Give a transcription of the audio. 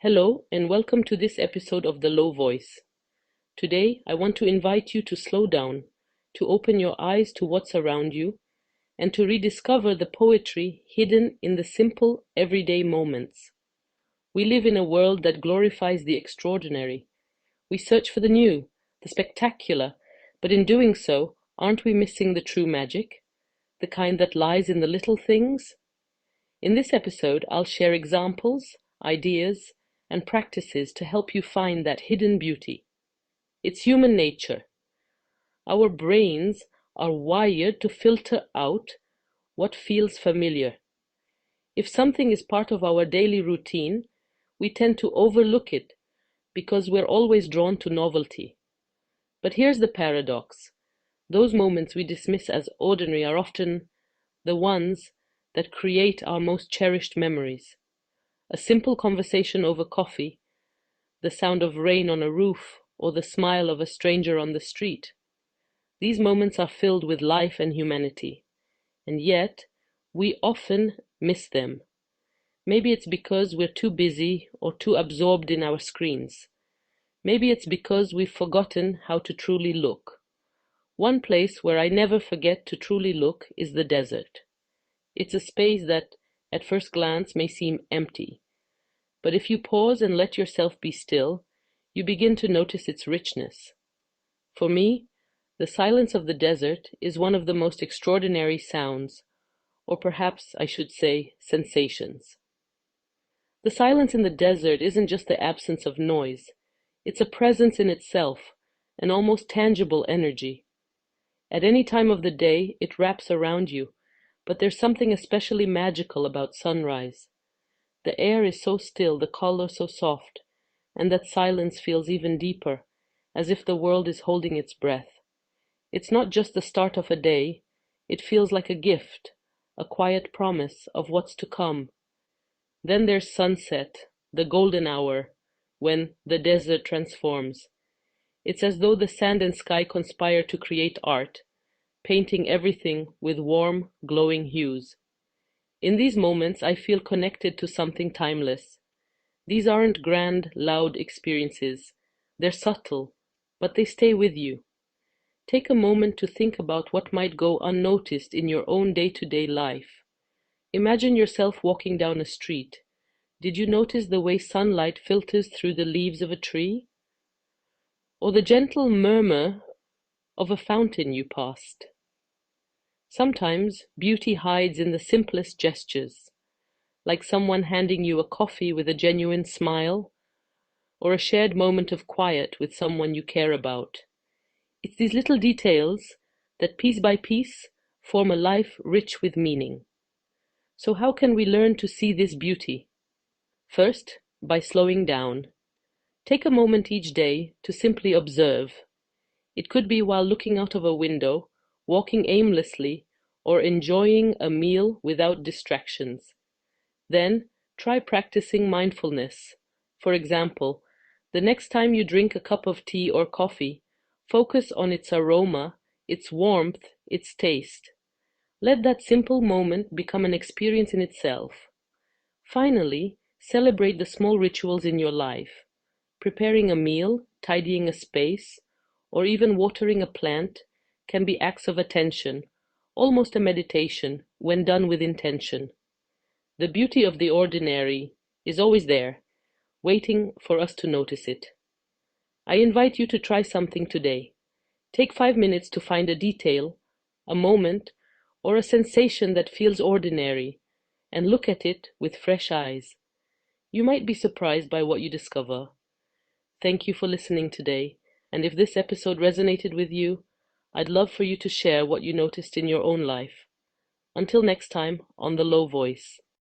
Hello, and welcome to this episode of The Low Voice. Today, I want to invite you to slow down, to open your eyes to what's around you, and to rediscover the poetry hidden in the simple, everyday moments. We live in a world that glorifies the extraordinary. We search for the new, the spectacular, but in doing so, aren't we missing the true magic? The kind that lies in the little things? In this episode, I'll share examples, ideas, and practices to help you find that hidden beauty. It's human nature. Our brains are wired to filter out what feels familiar. If something is part of our daily routine, we tend to overlook it because we're always drawn to novelty. But here's the paradox. Those moments we dismiss as ordinary are often the ones that create our most cherished memories. A simple conversation over coffee, the sound of rain on a roof, or the smile of a stranger on the street. These moments are filled with life and humanity, and yet we often miss them. Maybe it's because we're too busy or too absorbed in our screens. Maybe it's because we've forgotten how to truly look. One place where I never forget to truly look is the desert. It's a space that, at first glance, may seem empty. But if you pause and let yourself be still, you begin to notice its richness. For me, the silence of the desert is one of the most extraordinary sounds, or perhaps I should say sensations. The silence in the desert isn't just the absence of noise, it's a presence in itself, an almost tangible energy. At any time of the day, it wraps around you, but there's something especially magical about sunrise. The air is so still, the color so soft, and that silence feels even deeper, as if the world is holding its breath. It's not just the start of a day, it feels like a gift, a quiet promise of what's to come. Then there's sunset, the golden hour, when the desert transforms. It's as though the sand and sky conspire to create art, painting everything with warm, glowing hues. In these moments, I feel connected to something timeless. These aren't grand, loud experiences. They're subtle, but they stay with you. Take a moment to think about what might go unnoticed in your own day-to-day life. Imagine yourself walking down a street. Did you notice the way sunlight filters through the leaves of a tree? Or the gentle murmur of a fountain you passed? Sometimes beauty hides in the simplest gestures, like someone handing you a coffee with a genuine smile, or a shared moment of quiet with someone you care about. It's these little details that piece by piece form a life rich with meaning. So how can we learn to see this beauty? First, by slowing down. Take a moment each day to simply observe. It could be while looking out of a window, walking aimlessly, or enjoying a meal without distractions. Then, try practicing mindfulness. For example, the next time you drink a cup of tea or coffee, focus on its aroma, its warmth, its taste. Let that simple moment become an experience in itself. Finally, celebrate the small rituals in your life. Preparing a meal, tidying a space, or even watering a plant can be acts of attention, almost a meditation when done with intention. The beauty of the ordinary is always there, waiting for us to notice it. I invite you to try something today. Take 5 minutes to find a detail, a moment, or a sensation that feels ordinary, and look at it with fresh eyes. You might be surprised by what you discover. Thank you for listening today, and if this episode resonated with you, I'd love for you to share what you noticed in your own life. Until next time, on The Low Voice.